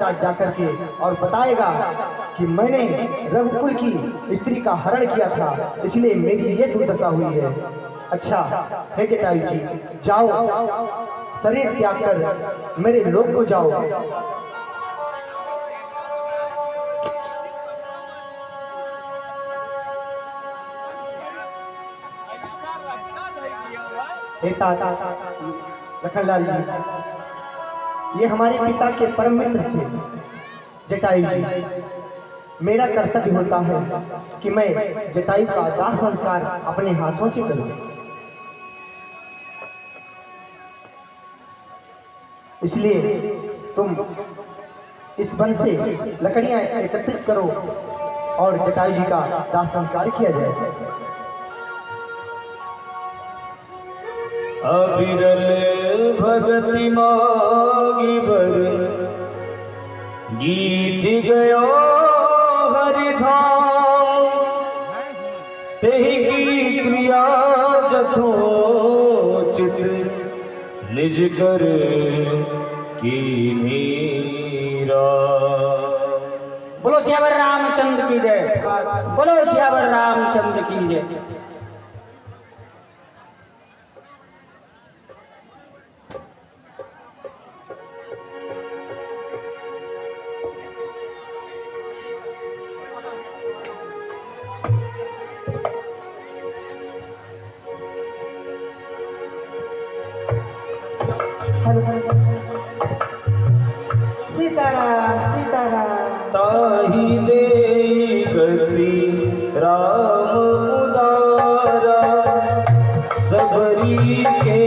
जाकर के और बताएगा कि मैंने रघुकुल की स्त्री का हरण किया था, इसलिए मेरी ये दुर्दशा हुई है। अच्छा हे जटायु जी, जाओ शरीर त्याग कर मेरे लोक को जाओ। हे ताता लखनलाल जी, ये हमारे पिता के परम मित्र थे। जटायु जी, मेरा कर्तव्य होता है कि मैं जटायु का दाह संस्कार अपने हाथों से करूं, इसलिए तुम इस वन से लकड़ियां एकत्रित करो और जटायु जी का दाह संस्कार किया जाए। अविरल भगति मागी बर गीत गयो हरिधाम, तेहि की क्रिया जथोचित निज कर की मीरा। बोलो सियावर रामचंद्र की जय, बोलो सियावर रामचंद्र की जय। सीताराम सीताराम। ताहि दे गति राम उदारा, सबरी के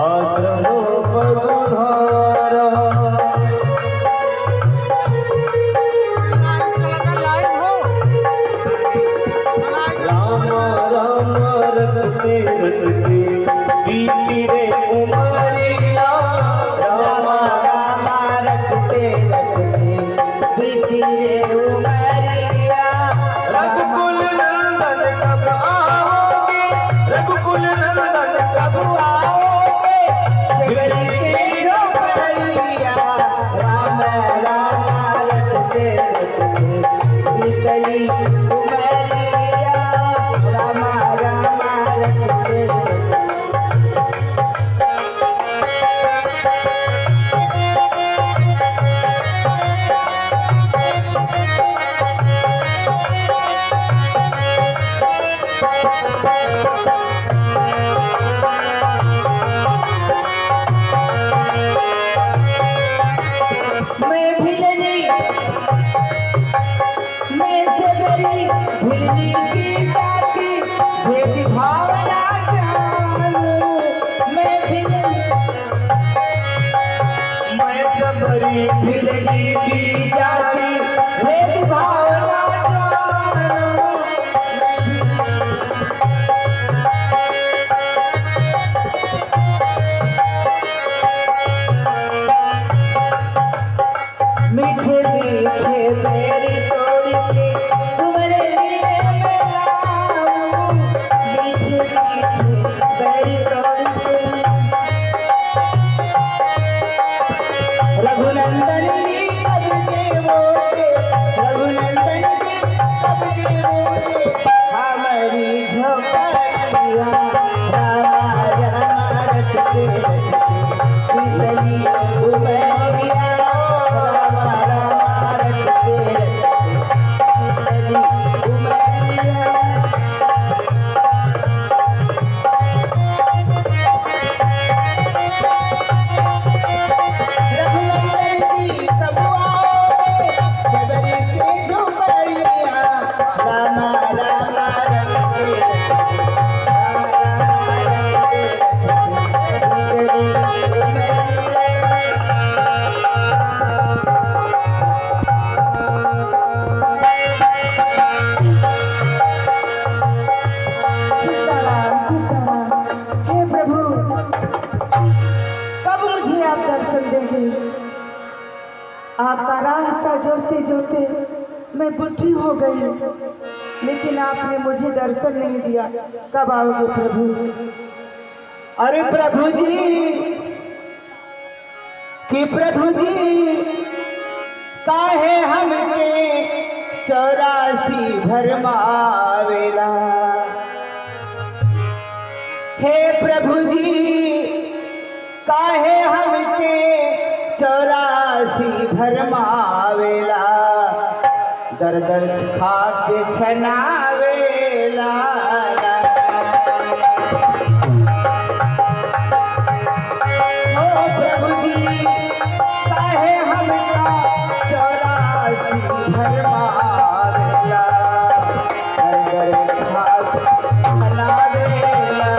आश्रम पधारा। राम राम रटते रटते बीती रे उमरिया। राम राम रटते रटते बीती रे उमरिया। रघुकुल नंदन कब आओगे, रघुकुल नंदन कब कब आओगे सिगरी की झोपड़िया। राम राम रटते रटते बीतली उमरिया। राम राम रटते रटते मैं भिलनी मैं सबरी भिलनी की जाति भेद भावना जानू। मैं भिलनी मैं सबरी भिलनी की जाति भेद भावना जानू। मीठे मीठे मेरी तोड़ के तुम्हारे लिए मैं लाऊं। मीठे मीठे मेरी तोड़ के रघुनंदन जी कब जीवोगे, रघुनंदन जी कब जीवोगे हमारी झोपड़िया। राम राम रटते रटते बीतली उमरिया। राम राम रटते रटते बीतली उमरिया। रघुनंदन जी कब आओगे सबरी की झोपड़िया। राम राम रटते रटते राम राम रटते रटते बीतली सीताराम सीताराम। हे प्रभु, कब मुझे आप दर्शन देंगे? आपका रास्ता जोते जोते मैं बुढ़ी हो गई, लेकिन आपने मुझे दर्शन नहीं दिया। कब आओगे प्रभु? अरे प्रभु जी, कि प्रभु जी काहे हमके 84 भरमावेला। हे प्रभु जी काहे हमके 84 भरमावेला। दर दर खा के छनावेला। ओ प्रभु जी काहे हमका 84 भरमावेला। दर दर खा के छनावेला।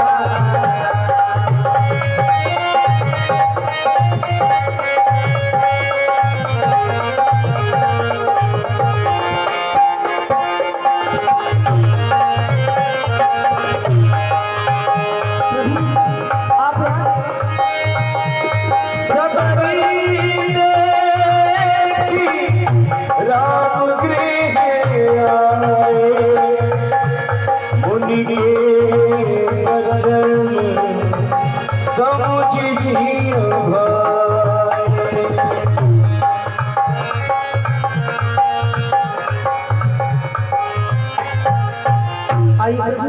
आइए प्रभु,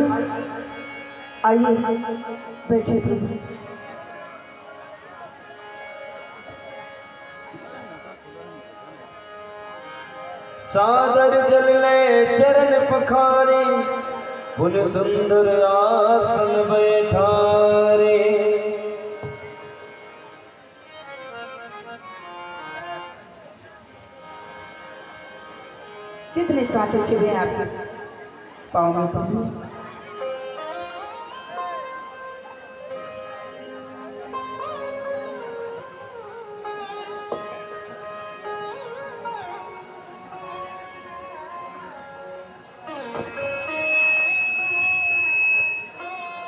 आइए बैठिए प्रभु। सादर चलने चरण पखारे पुन सुंदर आसन बैठारे। कितने कांटे चुभे हैं आपके पाँव में प्रभु।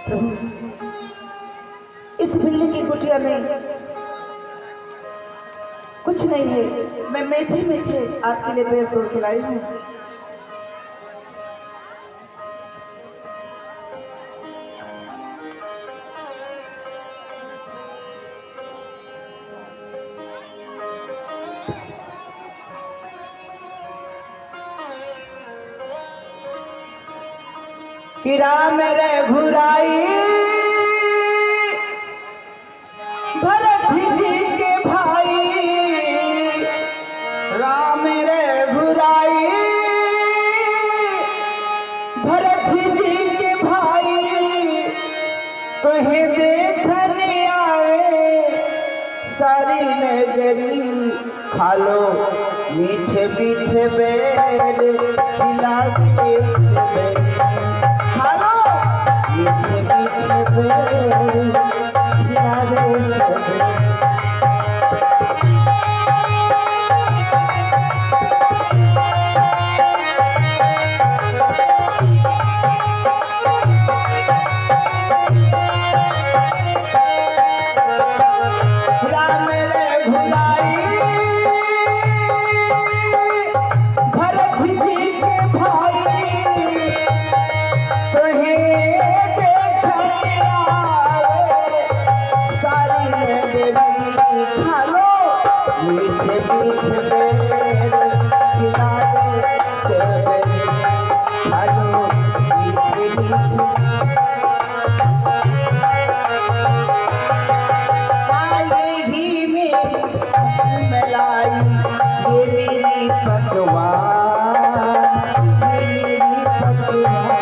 प्रभु इस बिल्ली की कुटिया में कुछ नहीं है। मैं मीठे मीठे आपके लिए पैर तोड़ के लाई हूँ। कि राम रघुराई भरत जी के भाई। राम रघुराई भरत जी के भाई। तुम्हें देखने आवे सारी नगरी। खा लो मीठे मीठे बेर खिला के मीठे मीठे बेर खिलावे सब। राम रघुराई भरत जी के भाई। मीठे मीठे बेर खिलावे सब। खालो मीठे मीठे ये ही मेरी मलाई। ये मेरी भगवान, ये मेरी भगवान।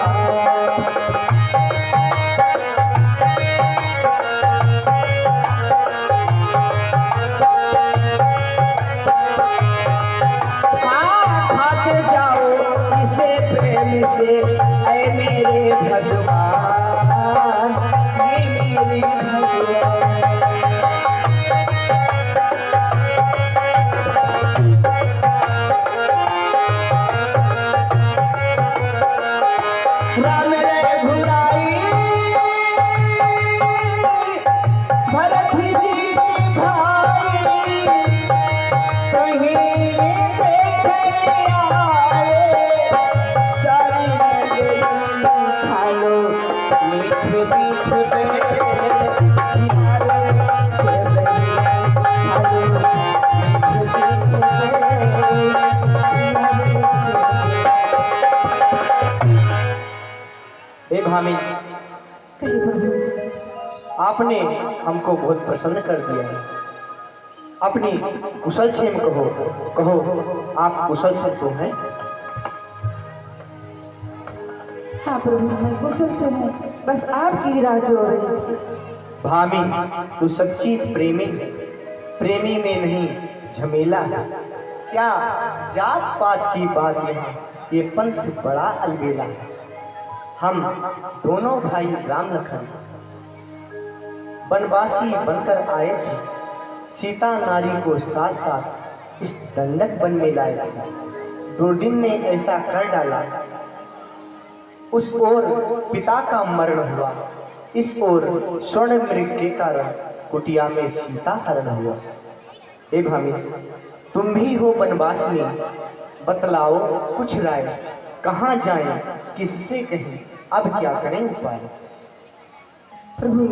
से ऐ मेरे भगवान, ये मेरे भगवान। राम रघुराई भरत जी के भाई। तुम्हें देखने आवे सारी नगरी। खा लो मीठे मीठे बेर खिलावे सब। खा लो भामी, कहिए प्रभु। आपने हमको बहुत प्रसन्न कर दिया है। अपनी कुशल क्षेम कहो, कहो आप कुशल से तो हैं? हाँ प्रभु, मैं कुशल से हूँ, बस आपकी राह जो रही थी। भामी, तू सच्ची प्रेमी है, प्रेमी में नहीं झमेला है। क्या जात पात की बात यहाँ, ये पंथ बड़ा अलबेला है। हम दोनों भाई राम लखन वनवासी बनकर आए थे, सीता नारी को साथ साथ इस दंडक वन में लाए थे। दुर्दिन ने ऐसा कर डाला, उस ओर पिता का मरण हुआ, इस ओर स्वर्ण मृग के कारण कुटिया में सीता हरण हुआ। हे भामी, तुम भी हो वनवासिनी, बतलाओ कुछ राय, कहाँ जाएं, किससे कहें, अब क्या करें उपाय? प्रभु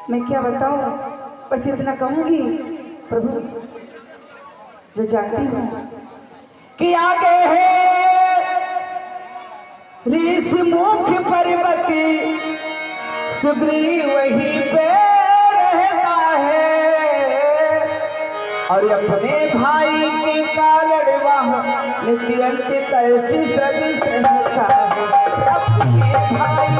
मैं क्या बताऊं, बस इतना कहूंगी प्रभु, जो जानती हूँ कि आगे है ऋषि मुख पर्वती, सुग्रीव वहीं पे रहता है, और अपने भाई के कारण वहाँ नित्यंत कष्ट सभी सहता है। अपने भाई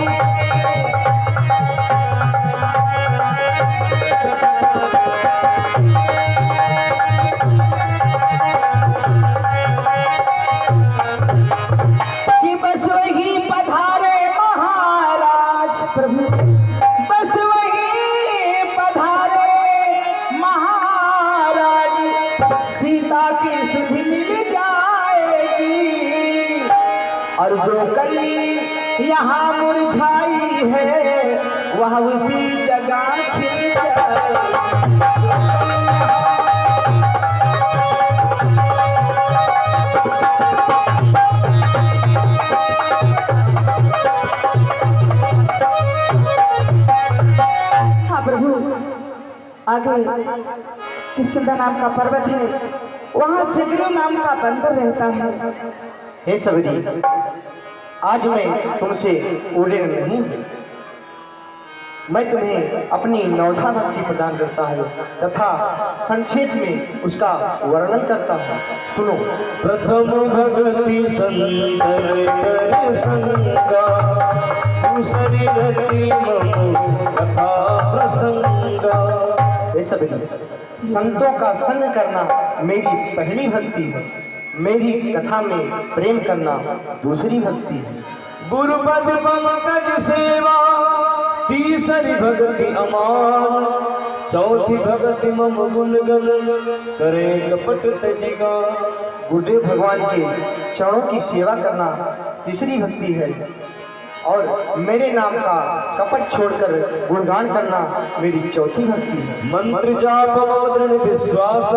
कि बस वही पधारे महाराज, प्रभु बस वही पधारे महाराज, सीता की सुधि मिल जाएगी, और जो कली यहाँ मुरझाई है वह उसी जगह खिल जाएगी। आगे किष्किंधा नाम का पर्वत है, वहाँ सुग्रीव नाम का बंदर रहता है। हे सबरी, आज मैं तुमसे उड़े नहीं हूँ, मैं तुम्हें अपनी नवधा भक्ति प्रदान करता हूँ तथा संक्षेप में उसका वर्णन करता हूँ। सुनो। प्रथम भगति संतर कर संगा, दूसरी रति मम कथा प्रसंगा। हे सबरी, संतों का संग करना मेरी पहली भक्ति है, मेरी कथा में प्रेम करना दूसरी भक्ति है। गुरुपद पंकज सेवा, तीसरी भक्ति अमान, चौथी भक्ति मम गुणगन, करे कपट तजिगा। गुरुदेव भगवान के चरणों की सेवा करना तीसरी भक्ति है, और मेरे नाम का कपट छोड़कर गुणगान करना मेरी चौथी भक्ति है। मंत्र जाप मम दृढ़ विश्वास,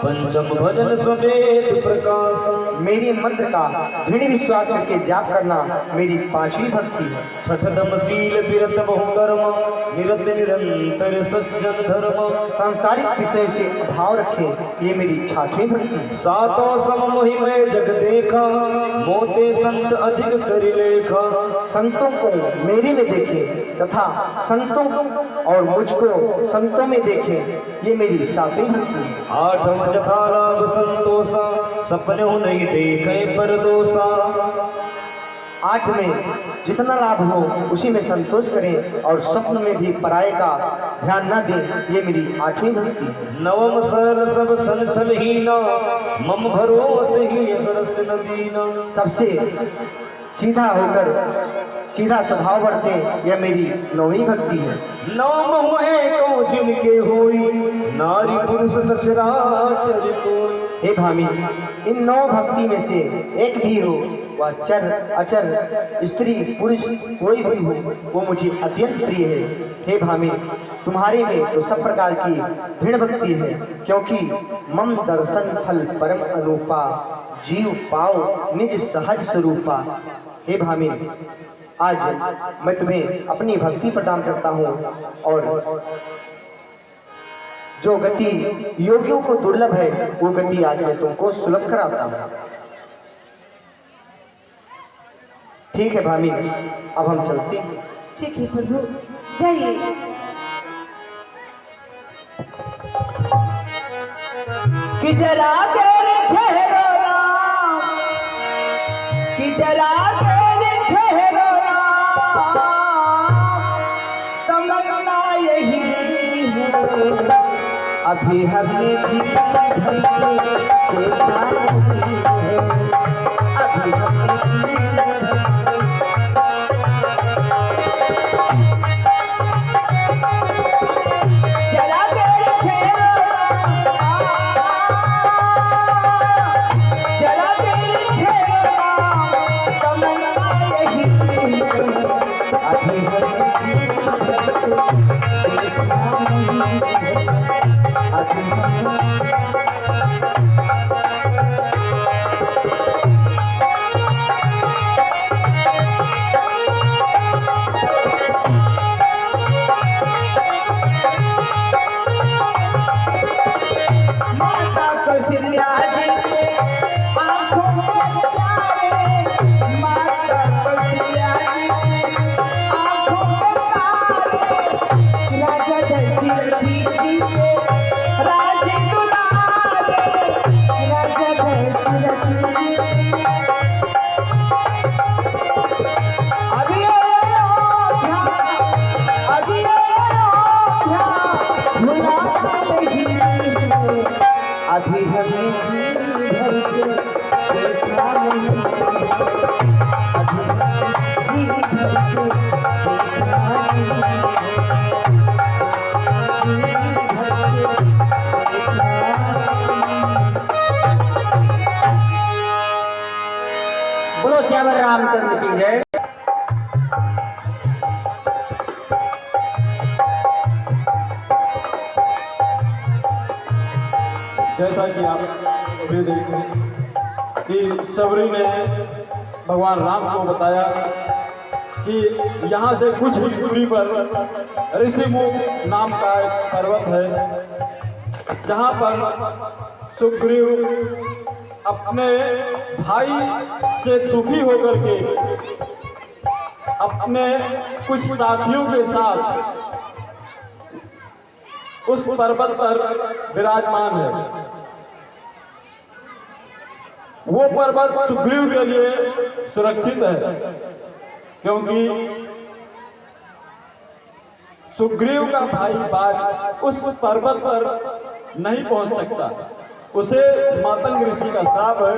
पंचम भजन स्ववेद प्रकाश। मेरी मंत्र का दृढ़ विश्वास करके जाप करना मेरी पांचवी भक्ति है। छठम शील विरत बहुकर्म, निरत निरंतर सज्जन धर्म। सांसारिक विषय से भाव रखे ये मेरी छठवीं भक्ति है। सातों सम महिमय जग देखा, मोते संत अधिक करि लेखा। संतों को मेरे में देखे तथा संतों और मुझको संतों में देखे, ये मेरी सातवीं भक्ति है। आठम जथा लाभ संतोषा, सपने हो नहीं देखे पर दोषा। आठ में जितना लाभ हो उसी में संतोष करें, और स्वप्न में भी पराये का ध्यान न दें, ये मेरी आठवीं भक्ति है। नवम सरल सब संचल हीना, मम भरोसे ही हरस न दीना। सबसे सीधा होकर सीधा स्वभाव बढ़ते, यह मेरी नौवीं भक्ति है। नाम हुए को जिनके होई, नारी पुरुष सचराचर कोई। हे भामी, इन 9 भक्ति में से एक भी हो, वह चर अचर स्त्री पुरुष कोई भी हो, वो मुझे अत्यंत प्रिय है। हे भामी, तुम्हारे में तो सब प्रकार की दृढ़ भक्ति है, क्योंकि मम दर्शन फल परम अनुपा, जीव पाओ निज सहज स्वरूपा। हे भामी, आज मैं तुम्हें अपनी भक्ति प्रदान करता हूँ, और जो गति योगियों को दुर्लभ है वो गति आज मैं तुमको सुलभ कराता हूँ। ठीक है भाभी, अब हम चलते हैं। ठीक है प्रभु, जाइए। कि जरा देर ठहरो राम, कि जरा देर ठहरो राम, तमन्ना यही है अभी हमने जी भर के देखा नहीं है, अभी हमने जी जरा देर ठहरो जरा देर ठहरो तमन्ना यही अभी हमने जी भर के देखा नहीं है, अभी हमने माता कौशल्या जी के आंखों में प्यारे, माता कौशल्या जी के आंखों में तारे, राजा दशरथ जी के राज दुलारे, राजा दशरथ जी अभी अयोध्या, अभी अयोध्या भुला नहीं, अभी हमने जी भर के देखा नहीं, अभी हमने जी भर के देखा नहीं, जी भर के देखा नहीं। बोलो श्यावर रामचंद्र की जय। जैसा कि आप अभी देखते कि सबरी ने भगवान राम को बताया कि यहाँ से कुछ ही दूरी पर ऋषिमुख नाम का एक पर्वत है, जहाँ पर सुग्रीव अपने भाई से दुखी होकर के अपने कुछ साथियों के साथ उस पर्वत पर विराजमान है। वो पर्वत सुग्रीव के लिए सुरक्षित है, क्योंकि सुग्रीव का भाई बाज उस पर्वत पर नहीं पहुंच सकता। उसे मातंग ऋषि का श्राप है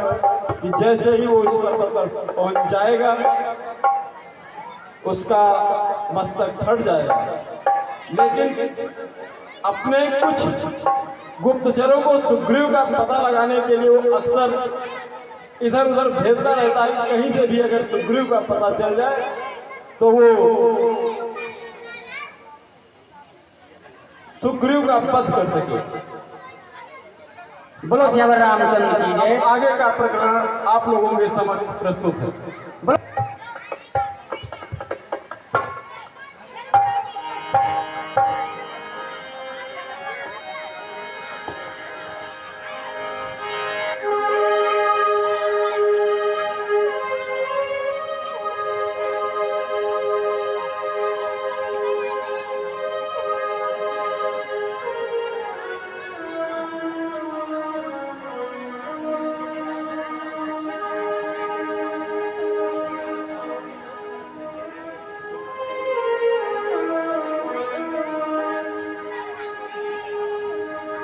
कि जैसे ही वो उस पर्वत पर पहुंच जाएगा उसका मस्तक फट जाएगा। लेकिन अपने कुछ गुप्तचरों को सुग्रीव का पता लगाने के लिए वो अक्सर इधर उधर भेजता रहता है, कहीं से भी अगर सुग्रीव का पता चल जाए तो वो सुग्रीव का वध कर सके। बोलो श्यावर रामचंद्र की जय। आगे का प्रकरण आप लोगों के समक्ष प्रस्तुत है।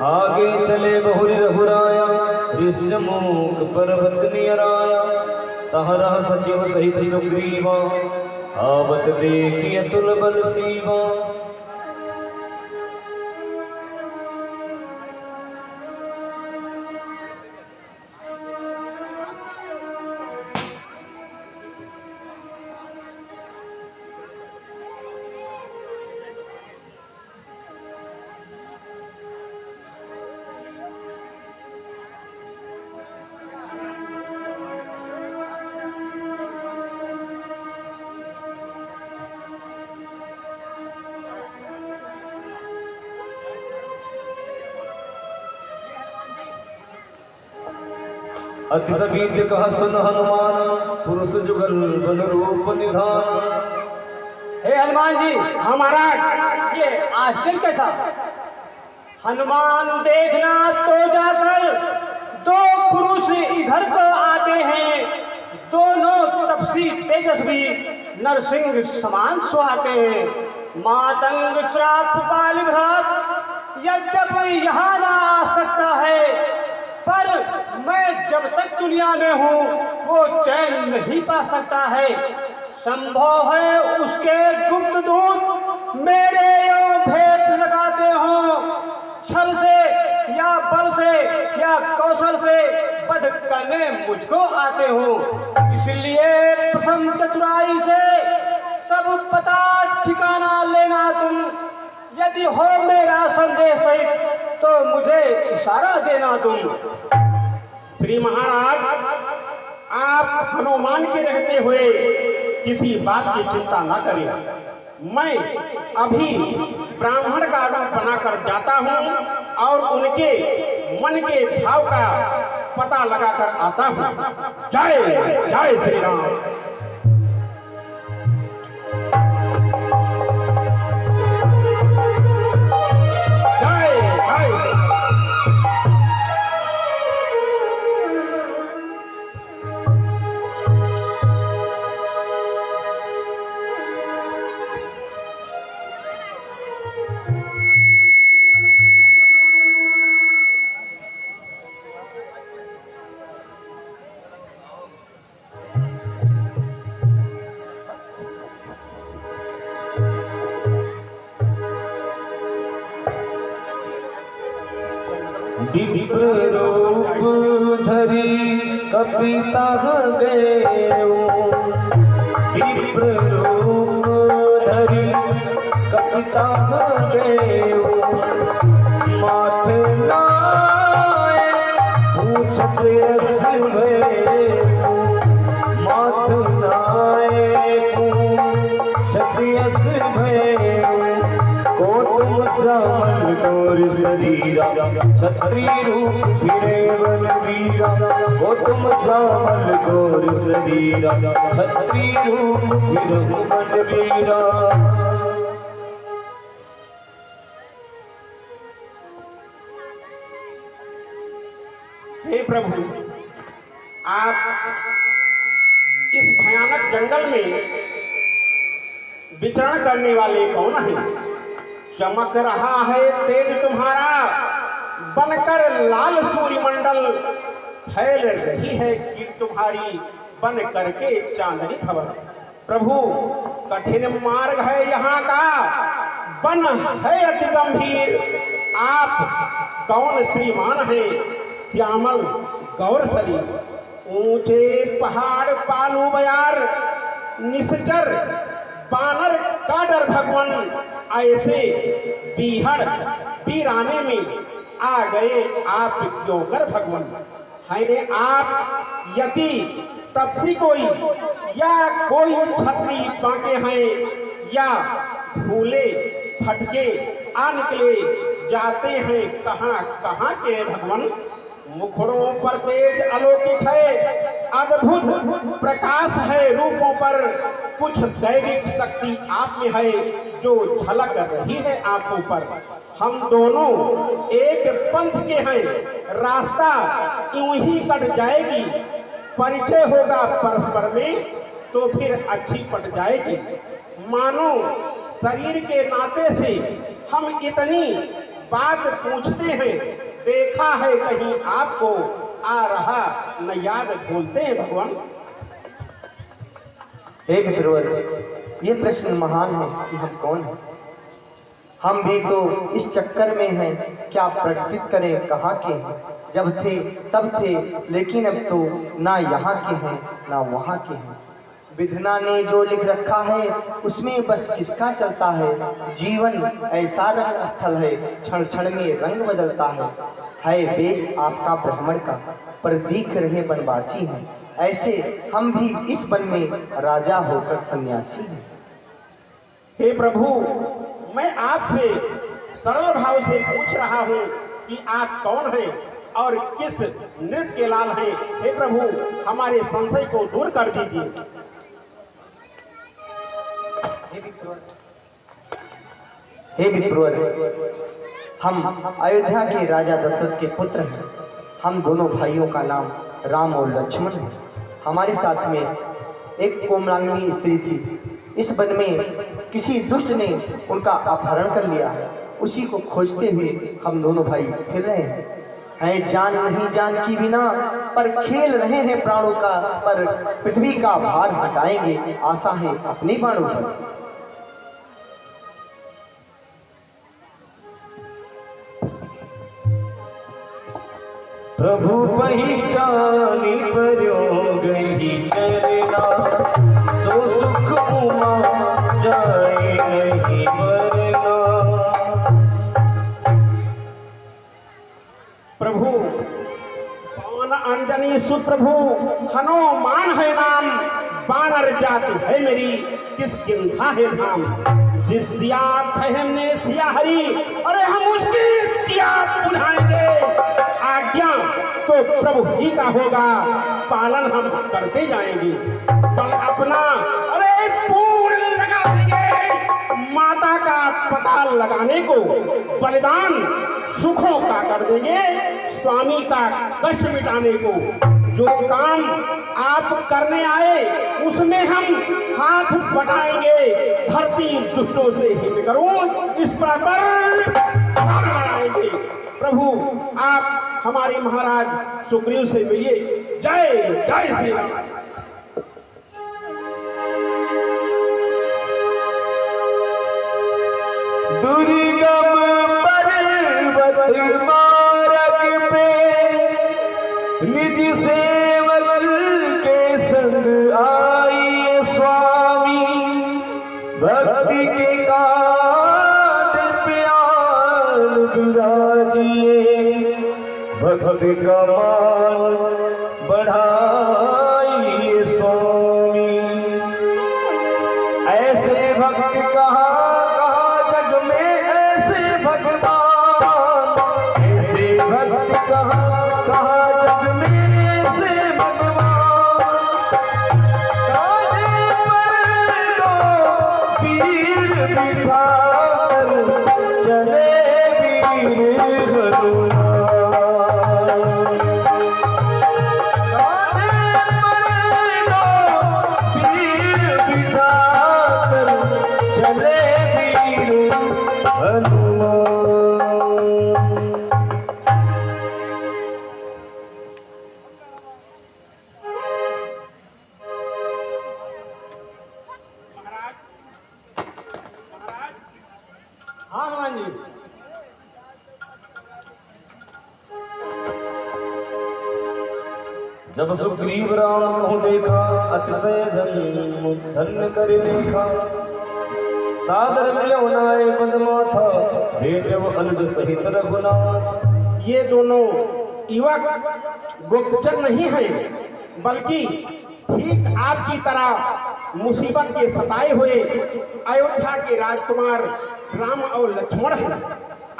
आगे चले बहुरी रघुराया, ऋष्यमुख पर्वत नियराया, तहरा सचिव सहित सुग्रीवा, आवत देखी अतुल बल सीवा। अति सगीत कह सुन हनुमान पुरुष जुगल बल रूप निधान। हे हनुमान जी, हमारा ये आश्चर्य कैसा? हनुमान देखना तो जाकर दो पुरुष इधर को आते हैं, दोनों तपसी तेजस्वी नरसिंह समान सुहाते हैं। मातंग श्राप बाल भ्रात यद्यपि यहाँ ना आ सकता है, पर मैं जब तक दुनिया में हूँ वो चैन नहीं पा सकता है। संभव है उसके गुप्त दूत मेरे यो भेद लगाते हों, छल से या बल से या कौशल से वध करने मुझको आते हों। इसलिए प्रथम चतुराई से सब पता ठिकाना लेना तुम। यदि हो मेरा संदेश तो मुझे इशारा देना तुम। श्री महाराज, आप हनुमान के रहते हुए किसी बात की चिंता न करें। मैं अभी ब्राह्मण का रूप बनाकर जाता हूँ और उनके मन के भाव का पता लगाकर आता हूँ। जय जय श्री राम। जय जय। विप्र रूप धरी कपिता गए, विप्र रूप धरी कपिता गए। माथे नाए पूछत यस भय, माथ नाए पूछत यस भय। कोटुम सामल गौर शरीरा छत्री रूप फिरे वन वीरा। कोटुम सामल गौर शरीरा छत्री रूप फिरे वन वीरा। हे प्रभु, आप इस भयानक जंगल में विचरण करने वाले कौन हैं? चमक रहा है तेज तुम्हारा, बनकर लाल सूर्यमंडल। फैल रही है कीर्ति तुम्हारी, बन करके चांदनी धवल। प्रभु, कठिन मार्ग है यहाँ का, वन है अति गंभीर। आप कौन श्रीमान है, श्यामल गौर शरीर। ऊंचे पहाड़ पालू बयार, निश्चर बानर का डर भगवान। ऐसे बीहड़ बीराने में आ गए आप क्यों कर भगवान। है आप यति तपसी कोई, या कोई छत्री बांके हैं, या भूले फटके आ निकले जाते हैं कहाँ कहाँ के भगवान। मुखड़ों पर तेज अलौकिक है, अद्भुत प्रकाश है रूपों पर। कुछ दैविक शक्ति आप में है जो झलक रही है आंखों पर। हम दोनों एक पंथ के हैं, रास्ता यूं ही कट जाएगी। परिचय होगा परस्पर में तो फिर अच्छी पट जाएगी। मानो शरीर के नाते से हम इतनी बात पूछते हैं, देखा है कहीं आपको आ रहा न याद भूलते हैं भगवान। हे मित्रवर, ये प्रश्न महान है कि हम कौन हैं। हम भी तो इस चक्कर में हैं, क्या प्रकटित करें कहाँ के हैं। जब थे तब थे, लेकिन अब तो ना यहाँ के हैं ना वहाँ के हैं। विधना ने जो लिख रखा है उसमें बस किसका चलता है। जीवन ऐसा रंग स्थल है, क्षण क्षण में रंग बदलता है वेश आपका ब्राह्मण का, पर दिख रहे वनवासी हैं। ऐसे हम भी इस वन में राजा होकर सन्यासी हैं। हे प्रभु, मैं आपसे सरल भाव से पूछ रहा हूँ कि आप कौन हैं और किस नृत्य के लाल हैं। हे प्रभु, हमारे संशय को दूर कर दीजिए। हे विप्रवर, हम अयोध्या के राजा दशरथ के पुत्र हैं। हम दोनों भाइयों का नाम राम और लक्ष्मण है। हमारे साथ में एक कोमलांगी स्त्री थी। इस वन में किसी दुष्ट ने उनका अपहरण कर लिया। उसी को खोजते हुए हम दोनों भाई फिर रहे हैं जान नहीं जान की बिना, पर खेल रहे हैं प्राणों का, पर पृथ्वी का भार हटाएंगे आशा है अपने बाणों पर। प्रभु पहचानी पर्यो गई चरना, सो सुख उमा जाए नहीं मरना। प्रभु पवन अंजनी सुप्रभु, हनुमान है नाम, बानर जाति है मेरी, किस गिंधा है धाम। जिस सिया हमने सिया हरी, अरे हम उसकी दिया बुझाएंगे। आज्ञा तो प्रभु ही का होगा, पालन हम करते जाएंगे। बल अपना अरे पूर्ण लगा देंगे, माता का पता लगाने को बलिदान सुखों का कर देंगे, स्वामी का कष्ट मिटाने को। जो काम आप करने आए उसमें हम हाथ बढ़ाएंगे, धरती दुष्टों से हित करूं इस पर बढ़ाएंगे। प्रभु, आप हमारे महाराज सुग्रीव से मिलिए। जय जय श्री राम। दुर्गम पर्वत मार्ग पे निज सेवक के संग आइए स्वामी, भक्ति के कांध प्याल विराजिए, भक्ति का मान बढ़ाइए स्वामी। ऐसे भक्त कहाँ जग में, ऐसे भगवान, ऐसे भक्त कहाँ जग में, ऐसे भगवान। कांधे पर दो तीर बिठाकर चले वीर हनुमान। कांधे पर दो तीर बिठाकर चले वीर हनुमान। हाँ हनुमान जी। जब सुग्रीव राम को देखा, अतिशय जन्म धन्य कर देखा। सादर मिलो नाय पदमाथा, भेटव अनुज सहित रघुनाथ। ये दोनों युवक गुप्तचर नहीं हैं, बल्कि ठीक आपकी तरह मुसीबत के सताए हुए अयोध्या के राजकुमार राम और लक्ष्मण हैं।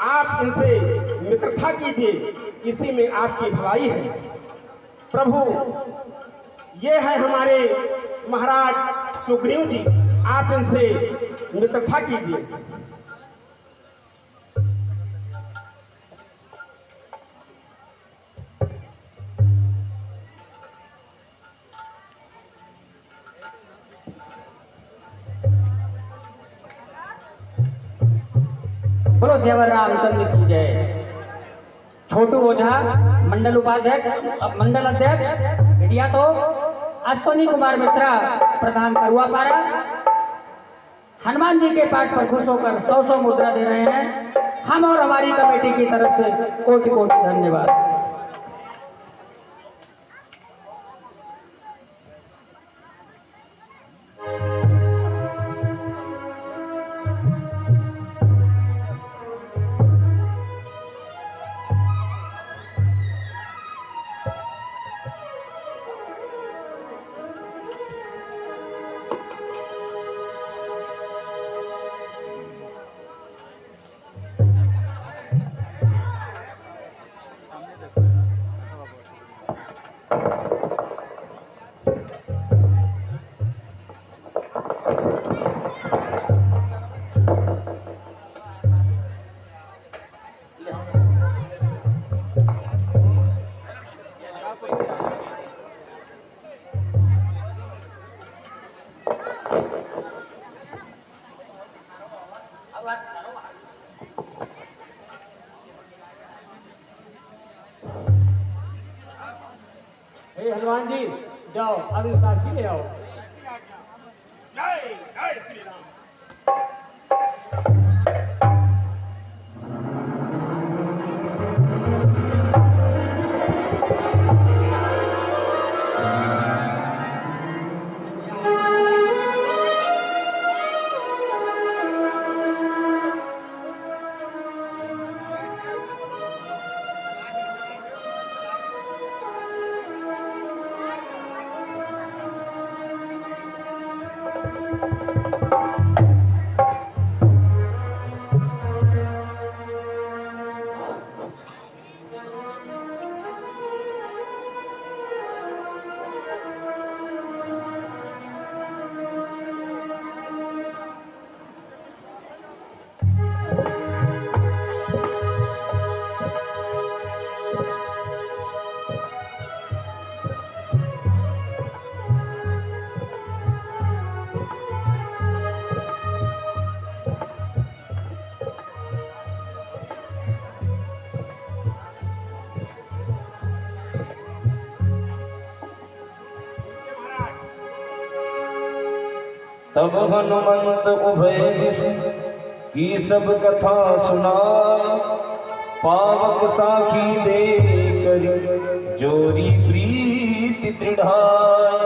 आप इनसे मित्रता कीजिए, इसी में आपकी भलाई है। प्रभु, ये है हमारे महाराज सुग्रीव जी, आप इनसे मित्रता कीजिए। बोलो सेवर रामचंद्र की जय। छोटू ओझा मंडल उपाध्यक्ष, मंडल अध्यक्ष मीडिया, तो अश्वनी कुमार मिश्रा प्रधान करुआपारा, हनुमान जी के पाठ पर खुश होकर 100 मुद्रा दे रहे हैं। हम और हमारी कमेटी की तरफ से कोटि कोटि धन्यवाद। हे हनुमान जी, जाओ अग्नि साक्षी ले आओ। तब हनुमंत उभय दिश की सब कथा सुनाई, पावक साखी दे करी जोरी प्रीति दृढ़ाई।